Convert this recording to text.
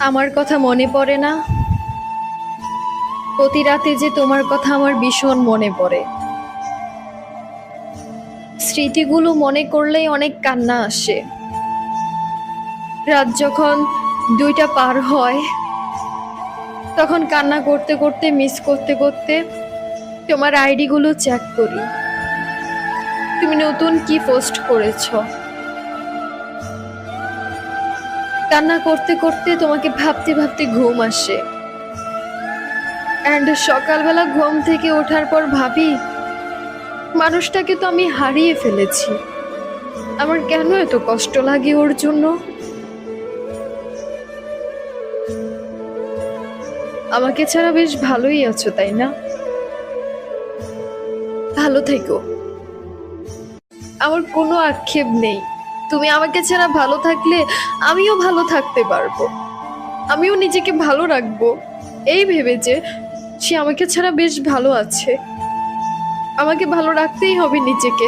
আমার কথা মনে পড়ে না? প্রতি রাতে যে তোমার কথা আমার ভীষণ মনে পড়ে। স্মৃতিগুলো মনে করলেই অনেক কান্না আসে। রাত যখন 2টা পার হয়, তখন কান্না করতে করতে, মিস করতে করতে তোমার আইডিগুলো চেক করি। তুমি নতুন কি পোস্ট করেছো। কান্না করতে করতে তোমাকে ভাবতে ভাবতে ঘুম আসে। অ্যান্ড সকালবেলা ঘুম থেকে ওঠার পর ভাবি, মানুষটাকে তো আমি হারিয়ে ফেলেছি। আমার কেন এত কষ্ট লাগে ওর জন্য। আমাকে ছাড়া বেশ ভালোই আছো, তাই না? ভালো থেকো, আমার কোনো আক্ষেপ নেই। তুমি আমাকে ছাড়া ভালো থাকলে আমিও ভালো থাকতে পারবো। আমিও নিজেকে ভালো রাখবো এই ভেবে যে সে আমাকে ছাড়া বেশ ভালো আছে। আমাকে ভালো রাখতেই হবে নিজেকে।